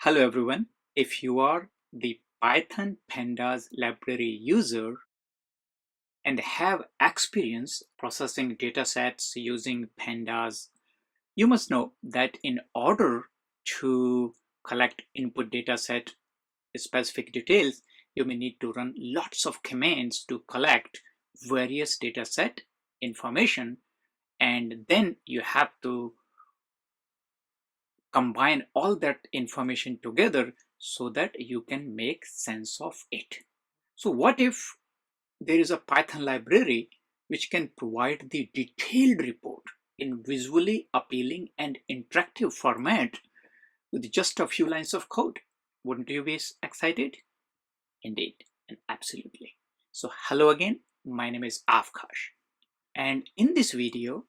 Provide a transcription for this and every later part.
Hello everyone. If you are the Python Pandas library user and have experience processing datasets using Pandas, you must know that in order to collect input dataset specific details, you may need to run lots of commands to collect various dataset information, and then you have to combine all that information together so that you can make sense of it. So what if there is a Python library which can provide the detailed report in visually appealing and interactive format with just a few lines of code? Wouldn't you be excited? Indeed, and absolutely. So hello again, my name is Avkash, and in this video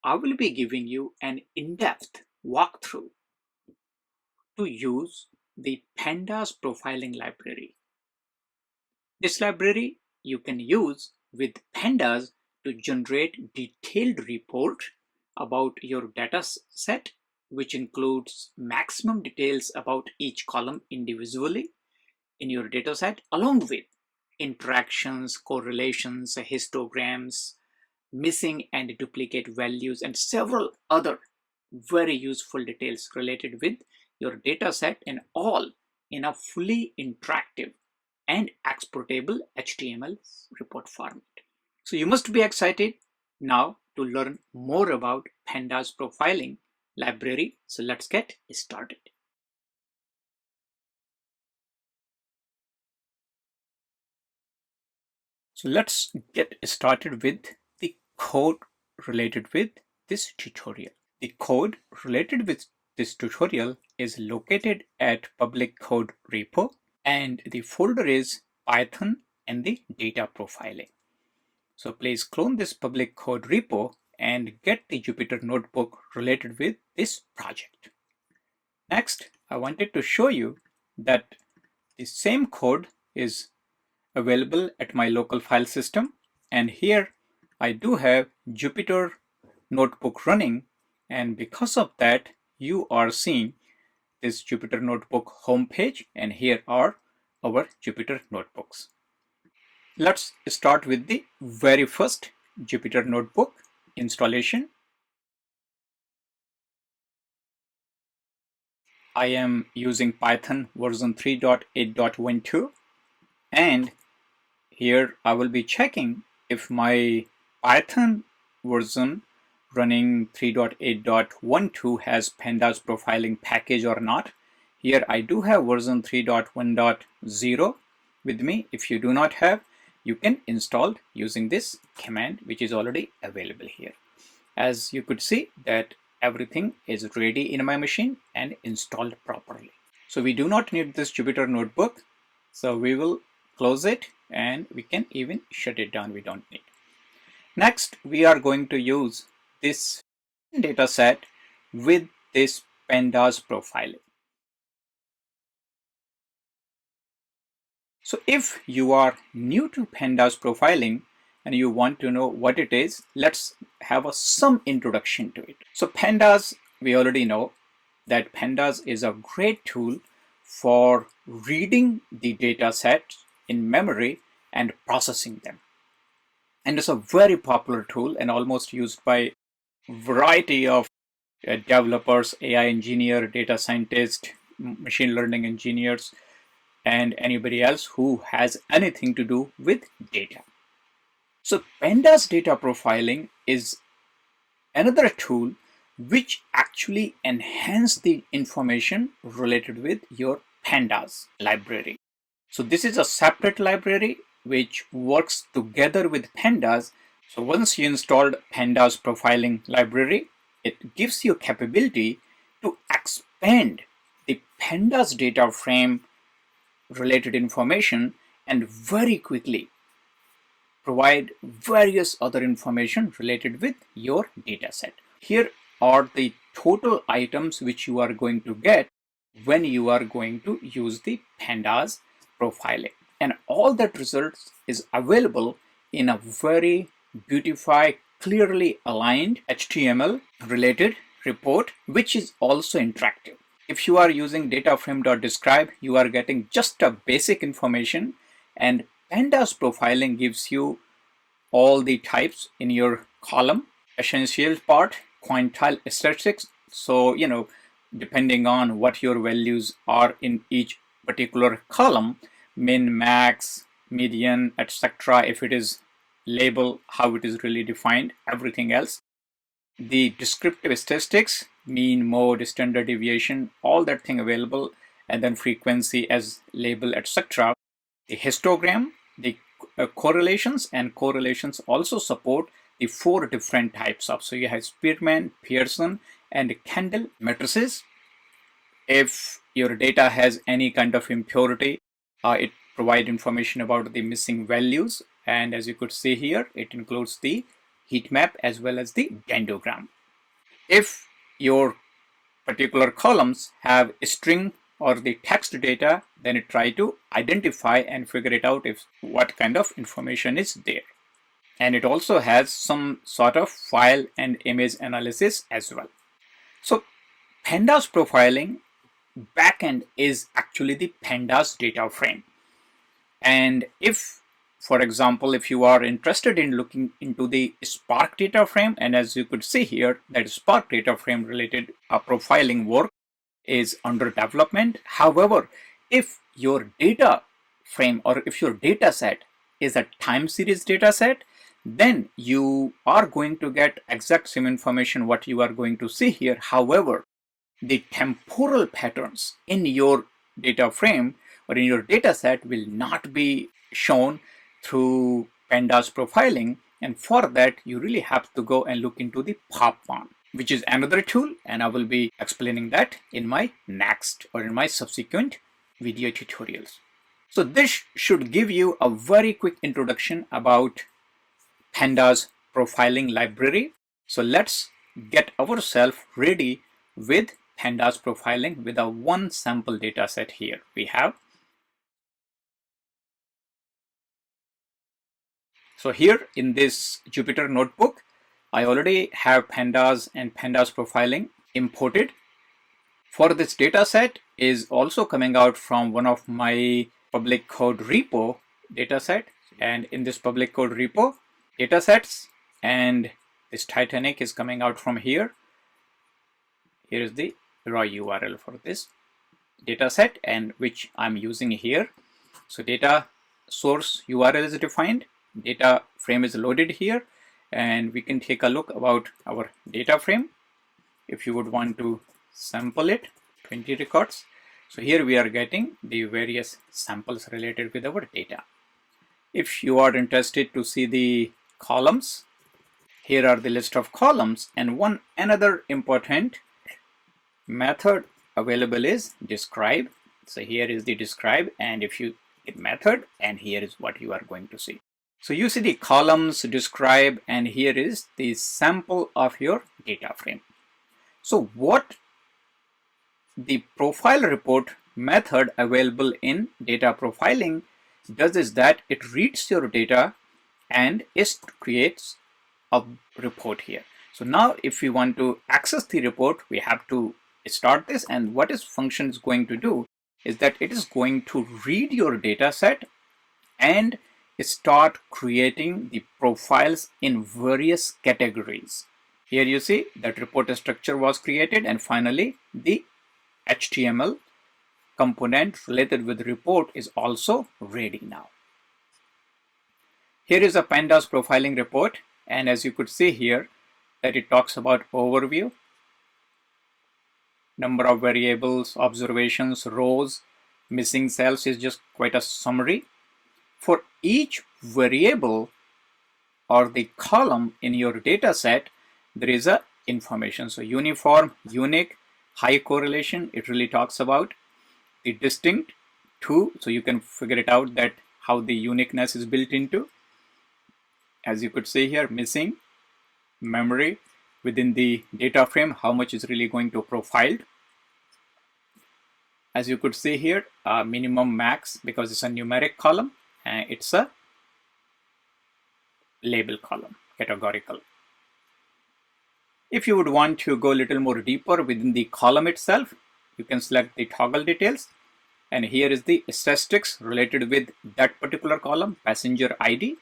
I will be giving you an in-depth walkthrough to use the Pandas profiling library. This library you can use with Pandas to generate detailed report about your data set, which includes maximum details about each column individually in your data set, along with interactions, correlations, histograms, missing and duplicate values, and several other very useful details related with your data set, and all in a fully interactive and exportable HTML report format. So you must be excited now to learn more about Pandas profiling library. So let's get started. So let's get started with the code related with this tutorial. The code related with this tutorial is located at public code repo, and the folder is Python and the data profiling. So please clone this public code repo and get the Jupyter notebook related with this project. Next, I wanted to show you that the same code is available at my local file system, and here I do have Jupyter notebook running, and because of that you are seeing this Jupyter notebook homepage, and here are our Jupyter notebooks. Let's start with the very first Jupyter notebook installation. I am using Python version 3.8.12, and here I will be checking if my Python version running 3.8.12 has Pandas profiling package or not. Here I do have version 3.1.0 with me. If you do not have, you can install using this command, which is already available here. As you could see that everything is ready in my machine and installed properly. So we do not need this Jupyter notebook. So we will close it and we can even shut it down. We don't need. Next, we are going to use this data set with this Pandas profiling. So if you are new to Pandas profiling and you want to know what it is, let's have some introduction to it. So Pandas, we already know that Pandas is a great tool for reading the data set in memory and processing them. And it's a very popular tool and almost used by a variety of developers, AI engineer, data scientist, machine learning engineers, and anybody else who has anything to do with data. So Pandas data profiling is another tool which actually enhance the information related with your Pandas library. So this is a separate library which works together with Pandas. So once you installed Pandas profiling library, it gives you capability to expand the Pandas data frame related information and very quickly provide various other information related with your dataset. Here are the total items which you are going to get when you are going to use the Pandas profiling, and all that results is available in a very beautified, clearly aligned HTML related report, which is also interactive. if you are using data frame.describe, you are getting just a basic information, and Pandas profiling gives you all the types in your column. Essential part, quintile statistics. So, depending on what your values are in each particular column, min, max, median, etc. If it is label, how it is really defined, everything else. The descriptive statistics, mean, mode, standard deviation, all that thing available, and then frequency as label, etc. The histogram, the correlations, and correlations also support the 4 different types of. So you have Spearman, Pearson, and Kendall matrices. If your data has any kind of impurity, it provides information about the missing values. And as you could see here, it includes the heat map as well as the dendrogram. If your particular columns have a string or the text data, then it try to identify and figure it out if what kind of information is there. And it also has some sort of file and image analysis as well. So Pandas profiling backend is actually the Pandas data frame. And if, for example, if you are interested in looking into the Spark data frame, and as you could see here, that Spark data frame related profiling work is under development. However, if your data frame or if your data set is a time series data set, then you are going to get exact same information what you are going to see here. However, the temporal patterns in your data frame or in your data set will not be shown through Pandas profiling, and for that you really have to go and look into the Param, which is another tool, and I will be explaining that in my next or in my subsequent video tutorials. So this should give you a very quick introduction about Pandas profiling library. So let's get ourselves ready with Pandas profiling with a one sample data set here. We have. So here in this Jupyter notebook, I already have Pandas and Pandas profiling imported. For this data set is also coming out from one of my public code repo dataset, and in this public code repo datasets, and this Titanic is coming out from here. Here is the raw URL for this dataset and which I'm using here. So data source URL is defined, data frame is loaded here, and we can take a look about our data frame. If you would want to sample it, 20 records. So here we are getting the various samples related with our data. If you are interested to see the columns, here are the list of columns, and another important method available is describe. So here is the describe, and if you hit method, and here is what you are going to see. So you see the columns, describe, and here is the sample of your data frame. So what the profile report method available in data profiling does is that it reads your data and it creates a report here. So now if we want to access the report, we have to start this, and what this function is going to do is that it is going to read your data set and start creating the profiles in various categories. Here you see that report structure was created, and finally the HTML component related with report is also ready now. Here is a Pandas profiling report, and as you could see here that it talks about overview, number of variables, observations, rows, missing cells is just quite a summary. For each variable or the column in your data set, there is a information. So uniform, unique, high correlation, it really talks about the distinct too. So you can figure it out that how the uniqueness is built into. As you could see here, missing, memory within the data frame, how much is really going to profiled. As you could see here, minimum, max, because it's a numeric column, and it's a label column, categorical. If you would want to go a little more deeper within the column itself, you can select the toggle details, and here is the statistics related with that particular column, passenger ID.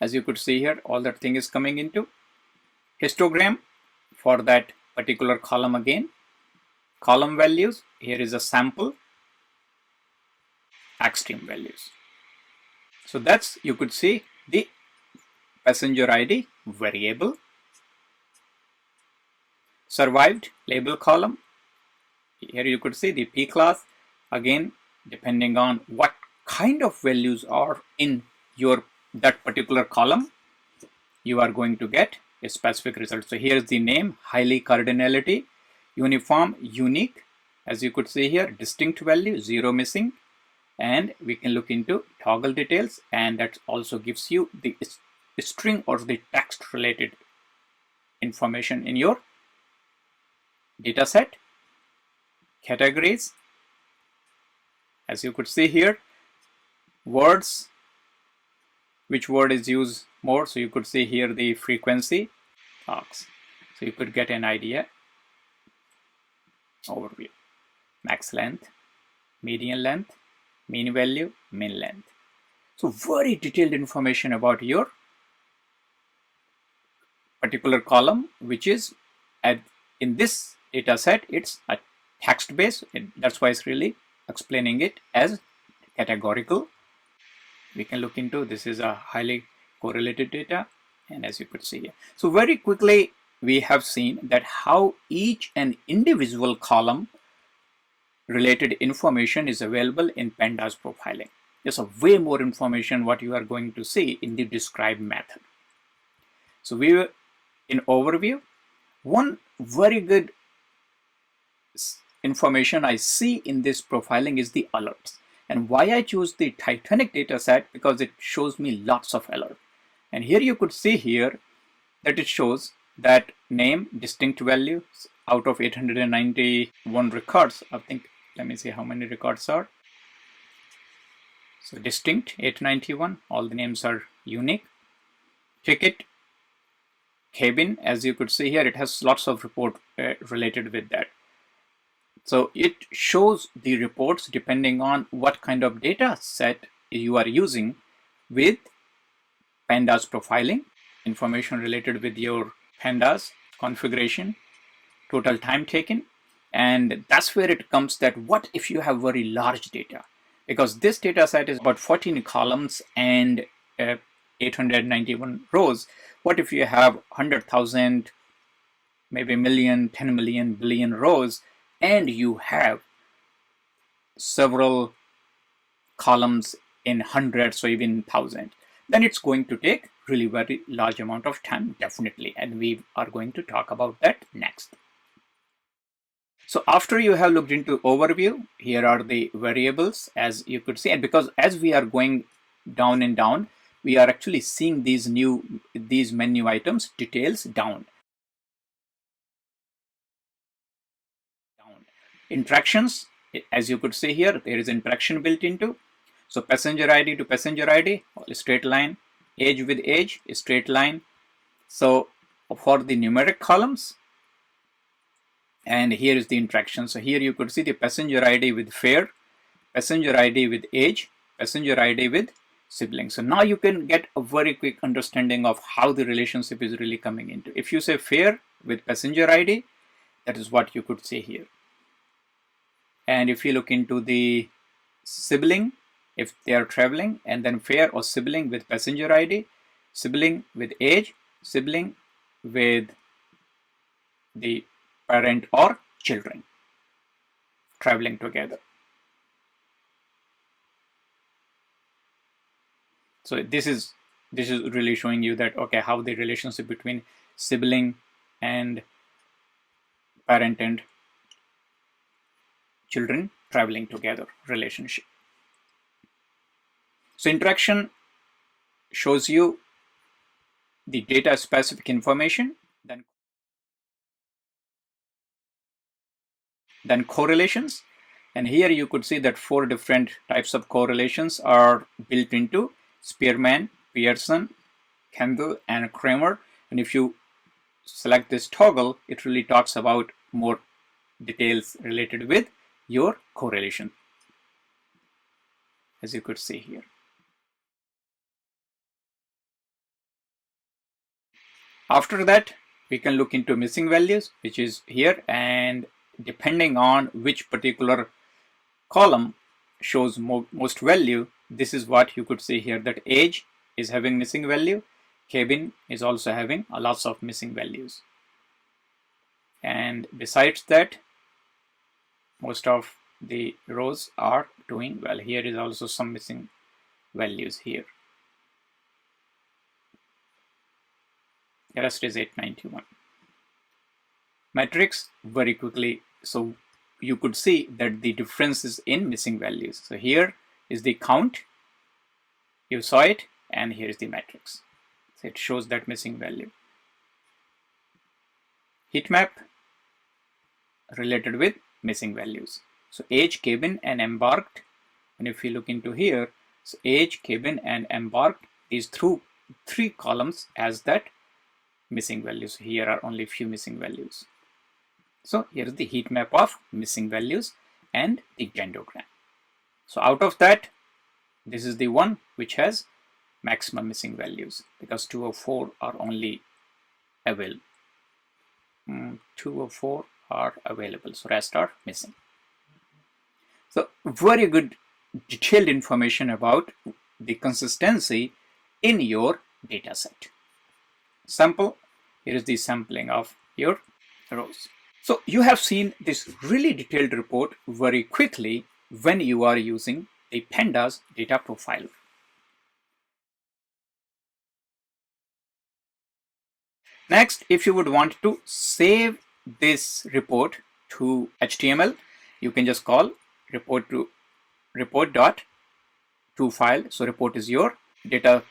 As you could see here, all that thing is coming into histogram for that particular column again. Column values, here is a sample, extreme values. So that's, you could see the passenger ID variable. Survived label column, here you could see the P class. Again, depending on what kind of values are in your that particular column, you are going to get a specific result. So here's the name, highly cardinality, uniform, unique. As you could see here, distinct value, 0 missing. And we can look into toggle details, and that also gives you the string or the text related information in your data set. Categories, as you could see here, words, which word is used more. So you could see here the frequency talks. So you could get an idea. Overview, max length, median length, mean value, min length. So very detailed information about your particular column, which is in this data set, it's a text base. That's why it's really explaining it as categorical. We can look into, this is a highly correlated data, and as you could see here. So very quickly, we have seen that how each and individual column related information is available in Pandas profiling. There's a way more information what you are going to see in the describe method. So we were in overview. One very good information I see in this profiling is the alerts. And why I choose the Titanic dataset, because it shows me lots of alerts. And here you could see here that it shows that name, distinct value out of 891 records. I think, let me see how many records are. So distinct 891, all the names are unique. Ticket, cabin, as you could see here, it has lots of report related with that. So it shows the reports depending on what kind of data set you are using with Pandas profiling, information related with your Pandas configuration, total time taken. And that's where it comes that what if you have very large data? Because this data set is about 14 columns and 891 rows. What if you have 100,000, maybe million, 10 million, billion rows, and you have several columns in hundreds or even thousands? Then it's going to take really very large amount of time, definitely. And we are going to talk about that next. So after you have looked into overview, here are the variables, as you could see. And because as we are going down and down, we are actually seeing these menu items, details down. Interactions, as you could see here, there is interaction built into. So passenger ID to passenger ID, straight line, age with age, straight line. So for the numeric columns, and here is the interaction. So here you could see the passenger ID with fare, passenger ID with age, passenger ID with sibling. So now you can get a very quick understanding of how the relationship is really coming into. If you say fare with passenger ID, that is what you could see here. And if you look into the sibling, if they are traveling, and then fare or sibling with passenger ID, sibling with age, sibling with the parent or children traveling together. So this is really showing you that, okay, how the relationship between sibling and parent and children traveling together relationship. So interaction shows you the data specific information, then correlations. And here you could see that 4 different types of correlations are built into Spearman, Pearson, Kendall, and Kramer. And if you select this toggle, it really talks about more details related with your correlation, as you could see here. After that, we can look into missing values, which is here, and depending on which particular column shows most value, this is what you could see here, that age is having missing value, cabin is also having a lots of missing values. And besides that, most of the rows are doing well. Here is also some missing values here. The rest is 891. Matrix, very quickly, so you could see that the difference is in missing values. So here is the count, you saw it, and here is the matrix. So it shows that missing value. Heat map related with missing values. So age, cabin, and embarked. And if you look into here, so age, cabin, and embarked is through 3 columns as that missing values. Here are only few missing values. So here is the heat map of missing values and the dendrogram. So out of that, this is the one which has maximum missing values, because 204 are only available. 204 are available, so rest are missing. So very good detailed information about the consistency in your data set. Sample, here is the sampling of your rows. So you have seen this really detailed report very quickly when you are using the Pandas data profiler. Next, if you would want to save this report to HTML, you can just call report to report.to file. So report is your data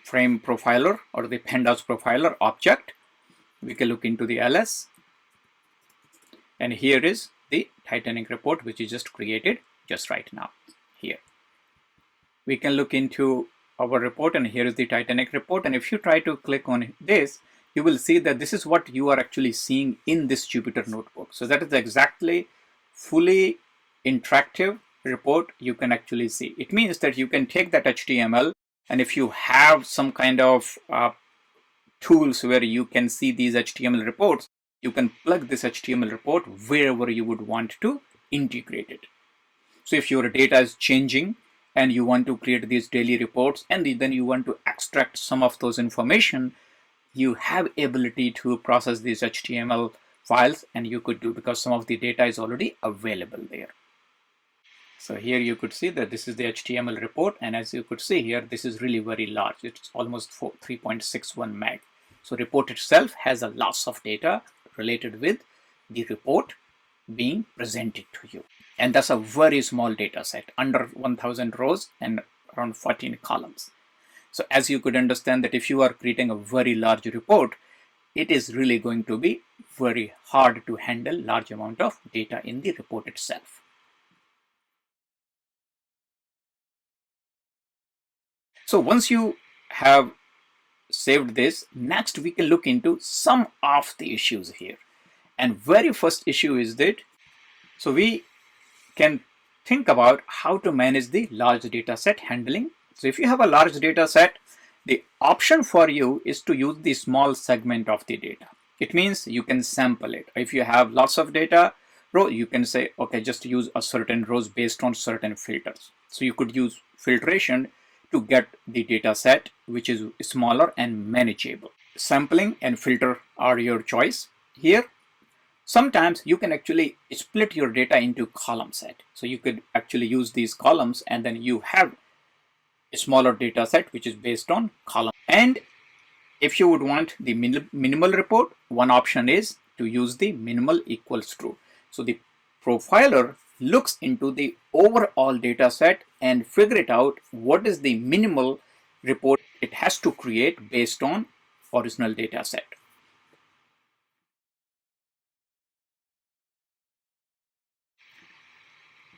frame profiler or the Pandas profiler object. We can look into the ls, and here is the Titanic report which is just created just right now. Here we can look into our report, and here is the Titanic report, and if you try to click on this, you will see that this is what you are actually seeing in this Jupyter notebook. So that is exactly fully interactive report you can actually see. It means that you can take that HTML, and if you have some kind of tools where you can see these HTML reports, you can plug this HTML report wherever you would want to integrate it. So if your data is changing and you want to create these daily reports, and then you want to extract some of those information, you have ability to process these HTML files, and you could do, because some of the data is already available there. So here you could see that this is the HTML report, and as you could see here, this is really very large. It's almost 3.61 meg. So report itself has a lots of data related with the report being presented to you. And that's a very small data set, under 1000 rows and around 14 columns. So as you could understand that if you are creating a very large report, it is really going to be very hard to handle large amount of data in the report itself. So once you have saved this, next we can look into some of the issues here. And very first issue is that, so we can think about how to manage the large data set handling. So if you have a large data set, the option for you is to use the small segment of the data. It means you can sample it. If you have lots of data row, you can say, okay, just use a certain rows based on certain filters. So you could use filtration to get the data set which is smaller and manageable. Sampling and filter are your choice here. Sometimes you can actually split your data into column set. So you could actually use these columns, and then you have a smaller data set which is based on column. And if you would want the minimal report, one option is to use the minimal equals true. So the profiler looks into the overall data set and figure it out what is the minimal report it has to create based on original data set.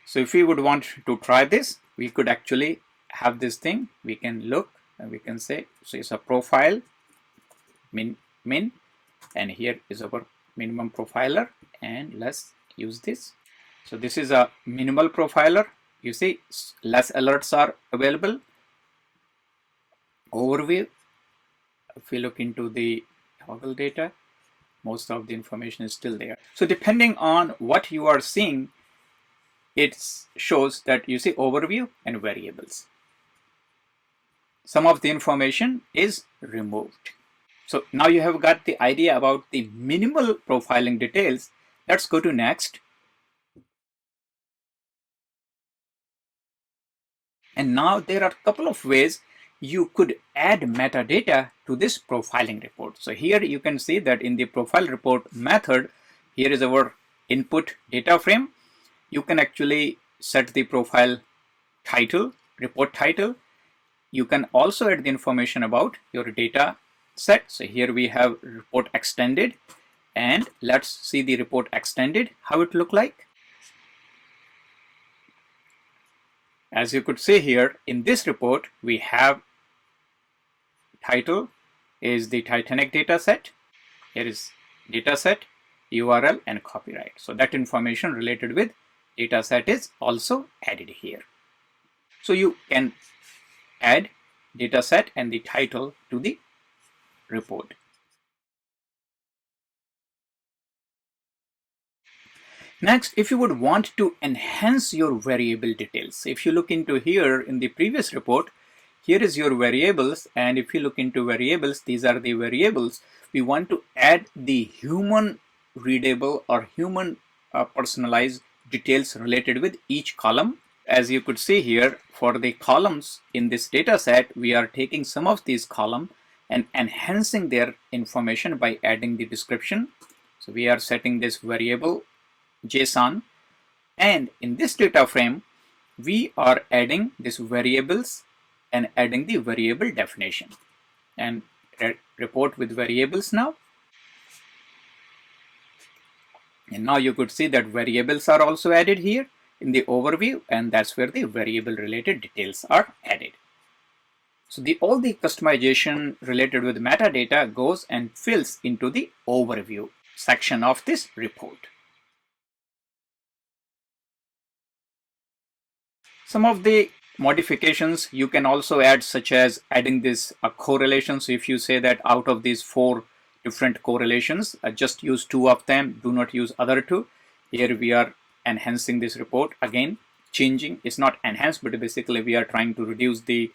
So if we would want to try this, we could actually have this thing. We can look and we can say, so it's a profile min, and here is our minimum profiler, and let's use this. So this is a minimal profiler. You see, less alerts are available. Overview. If we look into the toggle data, most of the information is still there. So depending on what you are seeing, it shows that you see overview and variables. Some of the information is removed. So now you have got the idea about the minimal profiling details. Let's go to next. And now there are a couple of ways you could add metadata to this profiling report. So here you can see that in the profile report method, here is our input data frame. You can actually set the profile title, report title. You can also add the information about your data set. So here we have report extended, and let's see the report extended, how it look like. As you could see here in this report, we have title is the Titanic Dataset. Here is dataset, URL, and copyright. So that information related with dataset is also added here. So you can add dataset and the title to the report. Next, if you would want to enhance your variable details, if you look into here in the previous report, here is your variables, and if you look into variables, these are the variables. We want to add the human readable or human personalized details related with each column. As you could see here, for the columns in this data set, we are taking some of these columns and enhancing their information by adding the description. So we are setting this variable JSON, and in this data frame we are adding these variables and adding the variable definition and report with variables now. And now you could see that variables are also added here in the overview, and that's where the variable related details are added. So all the customization related with metadata goes and fills into the overview section of this report. Some of the modifications you can also add, such as adding this correlation. So if you say that out of these 4 different correlations, just use 2 of them, do not use other 2. Here we are enhancing this report. Again, changing, it's not enhanced, but basically we are trying to reduce the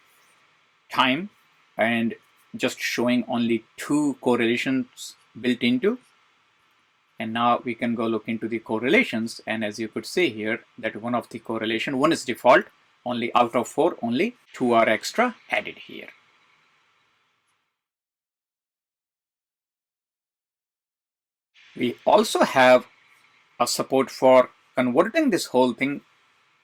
time and just showing only 2 correlations built into. And now we can go look into the correlations, and as you could see here that one of the correlation, one is default, only out of 4 only 2 are extra added here. We also have a support for converting this whole thing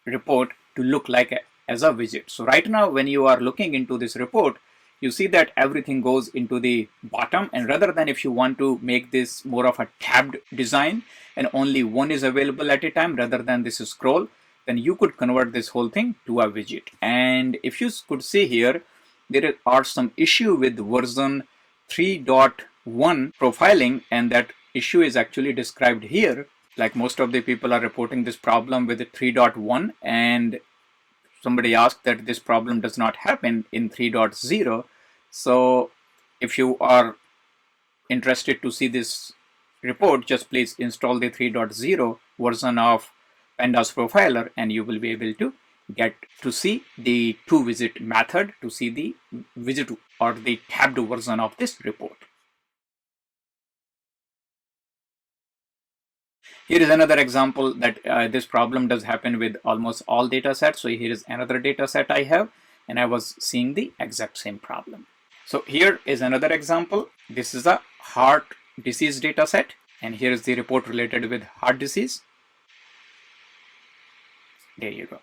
report to look like as a widget. So right now when you are looking into this report, you see that everything goes into the bottom, and rather than if you want to make this more of a tabbed design and only one is available at a time rather than this scroll, then you could convert this whole thing to a widget. And if you could see here, there are some issue with version 3.1 profiling, and that issue is actually described here. Like most of the people are reporting this problem with the 3.1, and somebody asked that this problem does not happen in 3.0. So if you are interested to see this report, just please install the 3.0 version of Pandas Profiler, and you will be able to get to see the to-widget method to see the widget or the tabbed version of this report. Here is another example that this problem does happen with almost all data sets. So here is another data set I have, and I was seeing the exact same problem. So here is another example. This is a heart disease data set, and here is the report related with heart disease. There you go.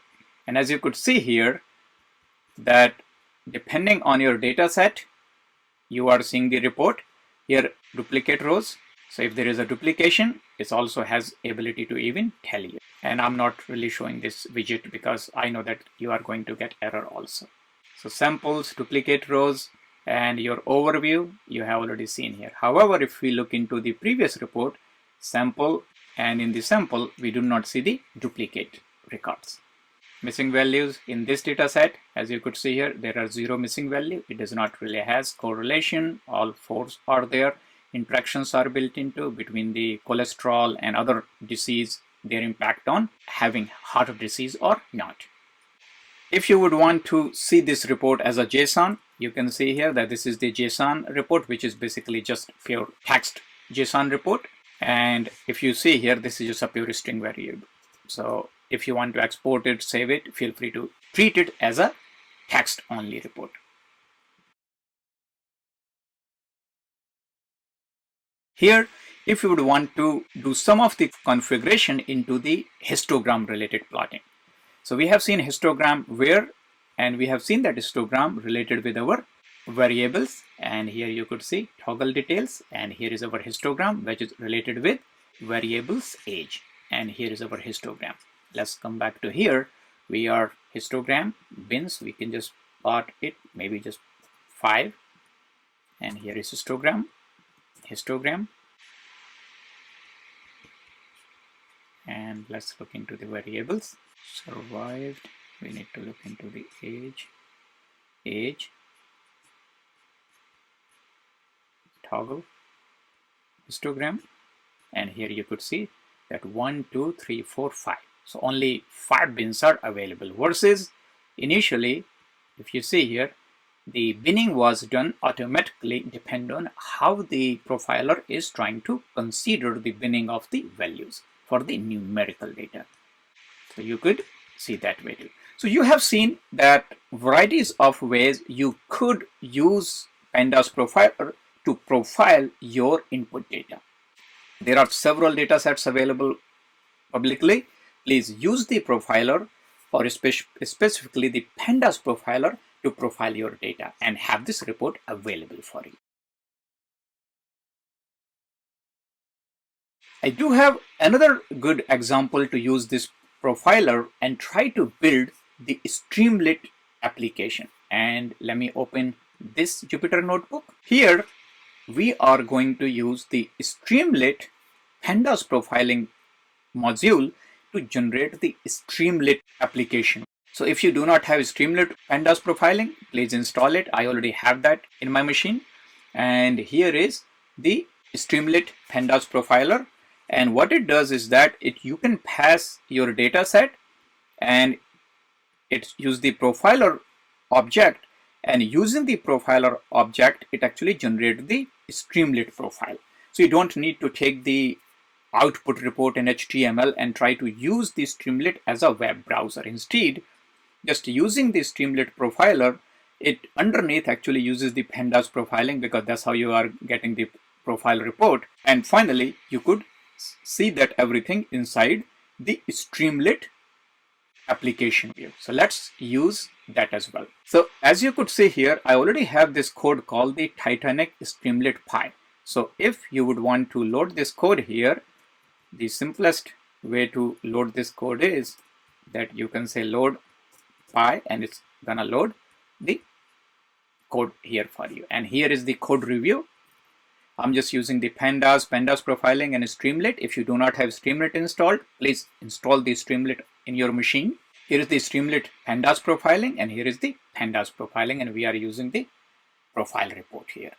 And as you could see here, that depending on your data set, you are seeing the report. Here, duplicate rows. So if there is a duplication, it also has ability to even tell you. And I'm not really showing this widget because I know that you are going to get error also. So samples, duplicate rows, and your overview you have already seen here. However, if we look into the previous report, sample and in the sample we do not see the duplicate records. Missing values in this data set, as you could see here, there are 0 missing value. It does not really has correlation. All 4s are there. Interactions are built into between the cholesterol and other disease, their impact on having heart disease or not. If you would want to see this report as a JSON, you can see here that this is the JSON report, which is basically just pure text JSON report. And if you see here, this is just a pure string variable. So if you want to export it, save it, feel free to treat it as a text only report. Here, if you would want to do some of the configuration into the histogram related plotting. So we have seen histogram where, and we have seen that histogram related with our variables, and here you could see toggle details, and here is our histogram which is related with variables age, and here is our histogram. Let's come back to here. We are histogram bins, we can just plot it, maybe just 5, and here is histogram, and let's look into the variables. Survived, we need to look into the age, toggle, histogram, and here you could see that 1, 2, 3, 4, 5. So only 5 bins are available versus initially, if you see here, the binning was done automatically depending on how the profiler is trying to consider the binning of the values for the numerical data. So you could see that way too. So you have seen that varieties of ways you could use Pandas profiler to profile your input data. There are several data sets available publicly. Please use the profiler, or specifically the Pandas profiler, to profile your data and have this report available for you. I do have another good example to use this profiler and try to build the Streamlit application. And let me open this Jupyter notebook. Here we are going to use the Streamlit Pandas profiling module to generate the Streamlit application. So if you do not have Streamlit Pandas profiling, please install it. I already have that in my machine. And here is the Streamlit Pandas profiler. And what it does is that you can pass your data set and it use the profiler object, and using the profiler object, it actually generates the Streamlit profile. So you don't need to take the output report in HTML and try to use the Streamlit as a web browser. Instead, just using the Streamlit profiler, it underneath actually uses the Pandas profiling, because that's how you are getting the profile report. And finally, you could see that everything inside the Streamlit application view. So let's use that as well. So as you could see here, I already have this code called the Titanic Streamlit Pi. So if you would want to load this code here, the simplest way to load this code is that you can say load pi, and it's gonna load the code here for you. And here is the code review. I'm just using the Pandas profiling and Streamlit. If you do not have Streamlit installed, please install the Streamlit in your machine. Here is the Streamlit Pandas profiling, and here is the Pandas profiling, and we are using the profile report here.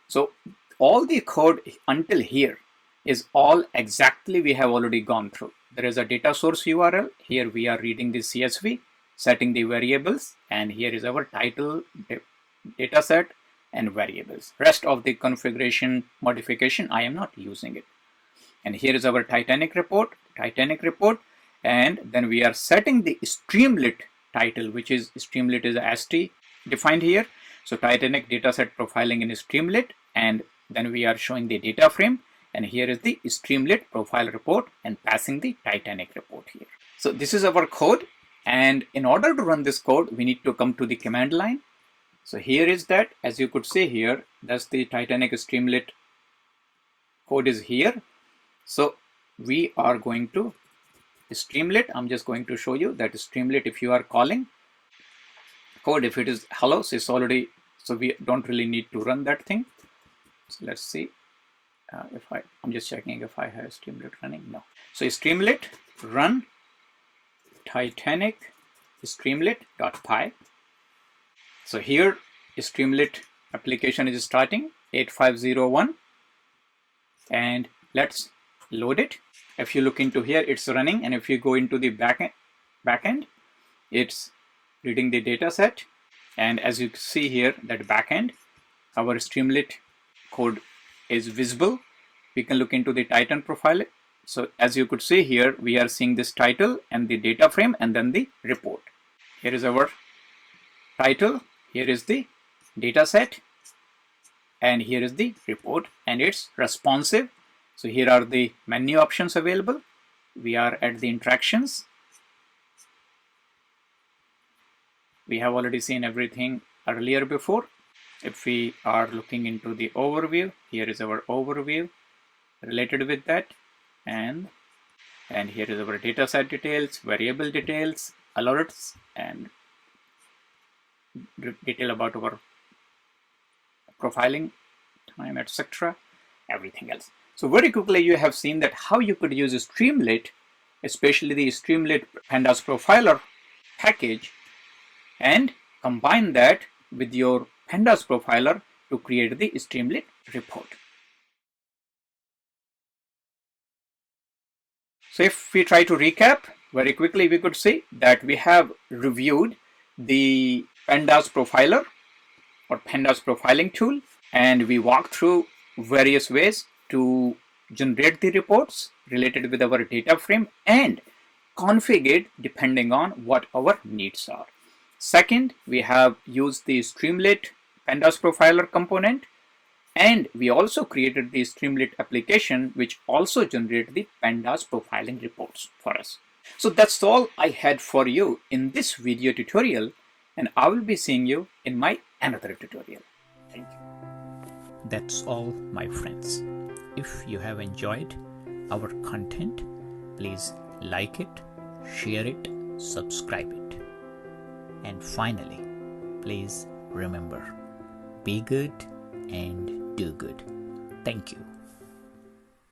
So all the code until here is all exactly we have already gone through. There is a data source URL. Here we are reading the CSV, setting the variables, and here is our title, dataset, and variables. Rest of the configuration modification, I am not using it. And here is our Titanic report, and then we are setting the Streamlit title, which is Streamlit is a ST defined here. So Titanic dataset profiling in Streamlit, and then we are showing the data frame, and here is the Streamlit profile report and passing the Titanic report here. So this is our code, and in order to run this code, we need to come to the command line. So here is that, as you could see here, that's the Titanic Streamlit code is here. So we are going to Streamlit. I'm just going to show you that Streamlit, if you are calling code, if it is hello, so it's already, so we don't really need to run that thing. So let's see, I'm just checking if I have Streamlit running. No. So Streamlit run Titanic Streamlit.py. So here Streamlit application is starting 8501, and let's load it. If you look into here, it's running, and if you go into the backend, it's reading the data set, and as you see here, that backend, our Streamlit code is visible. We can look into the Titan profile. So as you could see here, we are seeing this title and the data frame and then the report. Here is our title, here is the data set, and here is the report, and it's responsive. So here are the menu options available. We are at the interactions. We have already seen everything earlier before. If we are looking into the overview, here is our overview related with that, and here is our data set details, variable details, alerts, and detail about our profiling time, etc., everything else. So very quickly, you have seen that how you could use Streamlit, especially the Streamlit Pandas Profiler package, and combine that with your Pandas Profiler to create the Streamlit report. So if we try to recap very quickly, we could see that we have reviewed the Pandas Profiler or Pandas profiling tool, and we walked through various ways to generate the reports related with our data frame and configure it depending on what our needs are. Second, we have used the Streamlit Pandas Profiler component, and we also created the Streamlit application, which also generates the Pandas profiling reports for us. So that's all I had for you in this video tutorial, and I will be seeing you in my another tutorial. Thank you. That's all, my friends. If you have enjoyed our content, please like it, share it, subscribe it. And finally, please remember, be good and do good. Thank you.